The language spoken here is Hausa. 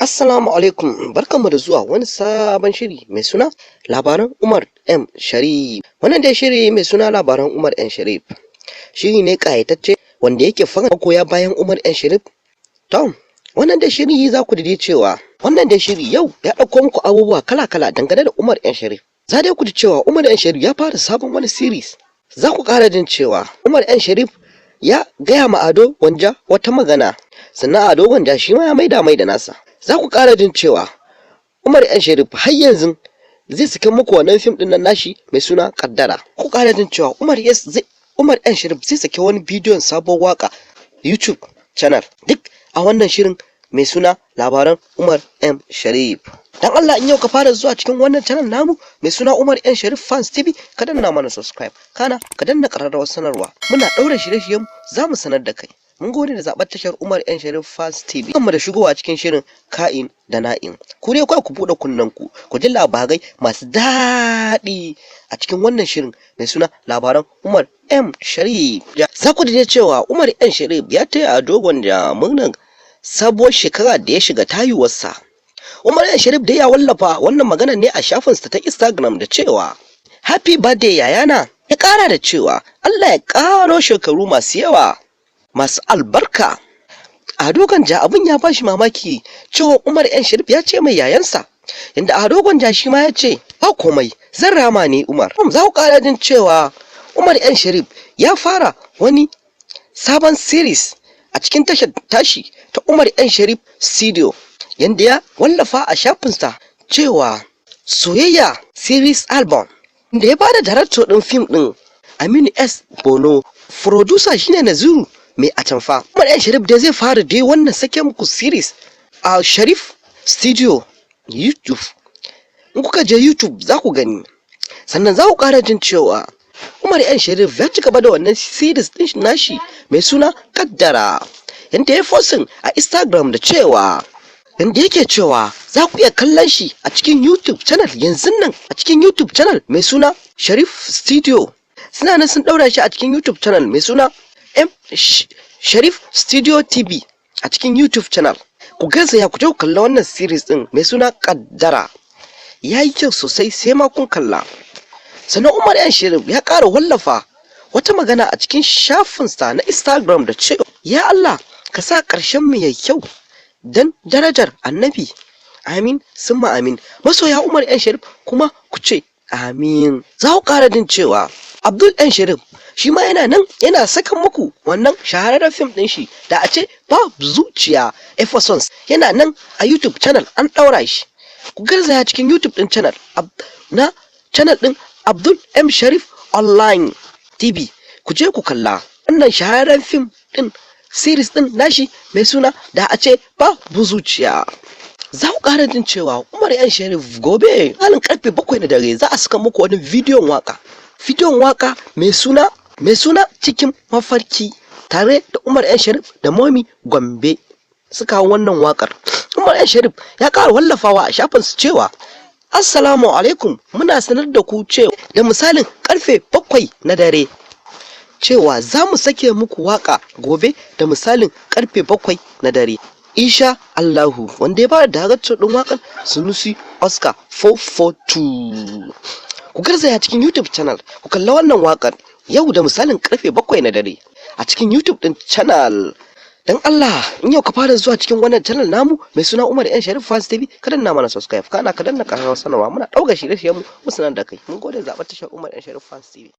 Assalamu alaikum, barkanmu da zuwa wani sabon shiri mai suna labaran Umar M Sharif. Wannan dai shiri mai suna labaran Umar M Sharif shiri ne ƙayatacce wanda yake fara goya bayan Umar M Sharif. To, wannan dai shiri za ku ji cewa wannan dai shiri yau ya ɗauko muku abubuwa kala-kala dangane da Umar M Sharif. Za dai ku ji cewa Umar M Sharif ya fara sabon wani series. Za ku ƙara jin cewa Umar M Sharif ya gaya ma Ado Gwanja wata magana, sannan Ado Gwanja shi ma ya maida nasa. Za ku ƙara jin cewa Umar M Sharif har yanzu zai saki muku wannan fim ɗin nan nashi mai suna Kaddara. Ku ƙara jin cewa Umar M Sharif zai saki wani bidiyon sabon waka YouTube channel, duk a wannan shirin mai suna labaran Umar M Sharif. Dan Allah, in yau ka fara zuwa cikin wannan channel namu mai suna Umar M Sharif Fans TV, ka danna mana subscribe, kana ka danna ƙararrawar sanarwa. Muna ɗaura shirye-shiryen za mu sanar da kai. Mun gode da zaɓar tashar Umar M Sharif Fans TV. Kuma da shigowa cikin shirin Ka'in da Na'in. Ku dai kawai ku buɗe kunnenku, ku ji labarai masu daɗi a cikin wannan shirin mai suna labaran Umar M Sharif. Za ku ji cewa Umar M Sharif ya taya Ado Gwanja murnar sabuwar shekara da ya shiga tayuwarsa. Umar M Sharif dai ya wallafa wannan magana ne a shafinsa ta Instagram da cewa Happy birthday yayana. Ya ƙara da cewa Allah ya ƙaro shekaru masu yawa masu albarka. Ado Gwanja abin ya bashi mamaki cewa Umar M Sharif ya ce mai yayansa, inda Ado Gwanja shi ma ya ce ba komai, zan rama ne Umar. Za ku ƙara jin cewa Umar M Sharif ya fara wani sabon series a cikin tashar tashi ta Umar M Sharif Studio, yanda ya wallafa a shafinsa cewa soyayya series album, da ya bada director ɗin fim ɗin Aminu S Bono, producer shine Naziru mai atamfa. Umar M Sharif dai zai fara dai wannan sake muku series a Sharif Studio YouTube. In kuka je YouTube za ku gani. Sannan za ku ƙara jin cewa Umar M Sharif ya ci gaba da wannan series ɗin nashi mai suna Kaddara, yanda ya posting a Instagram da cewa yanda yake cewa za ku iya kallon shi a cikin YouTube channel yanzu nan, a cikin YouTube channel mai suna Sharif Studio. Suna nan sun ɗaura shi a cikin YouTube channel mai suna Sharif Studio TV a cikin YouTube channel. Ku garzaya ku je ku kalla wannan series din mai suna Kaddara. Yayi kyau sosai, sai ma kun kalla. Sannan Umar M Sharif ya ƙara wallafa wata magana a cikin shafinsa na Instagram da cewa ya Allah ka sa ƙarshen mu yayi kyau dan darajar Annabi. Amin summa amin. Masoya Umar M Sharif kuma ku ce amin. Za ku ƙara jin cewa Abdul M Sharif shi ma yana nan yana saka muku wannan shahararren fim ɗin shi da a ce ba zuciya Ephesons, yana nan a YouTube channel an ɗaura shi. Ku garzaya cikin YouTube ɗin channel na channel ɗin Abdul M Sharif Online TV, ku je ku kalla wannan shahararren fim ɗin series ɗin nashi mai suna da a ce ba zuciya. Za ku ƙara jin cewa Umar M Sharif gobe halin karfe 7 na dare za a saka muku wani bidiyon waka mai suna cikin mafarki, tare da Umar M Sharif da Momi Gombe suka hau wannan wakar. Umar M Sharif ya ƙara wallafawa a shafinsu cewa Assalamu alaikum, muna sanar da ku cewa da misalin karfe 7 na dare cewa za mu sake muku waka gobe da misalin karfe 7 na dare. Insha Allahu, wanda ya bada director din wakan Sunusi Oscar 442. Ku garzaya cikin YouTube channel ku kalla wannan wakar yau da misalin karfe 7 na dare a cikin YouTube din channel. Dan Allah, in yau ka fara zuwa cikin wannan channel namu mai suna Umar M Sharif Fans TV, ka danna mana subscribe, kana ka danna ƙararrawar sanarwa. Muna ɗauka shirye-shiryen mu sanar da kai. Mun gode zaɓar tashar Umar M Sharif Fans TV.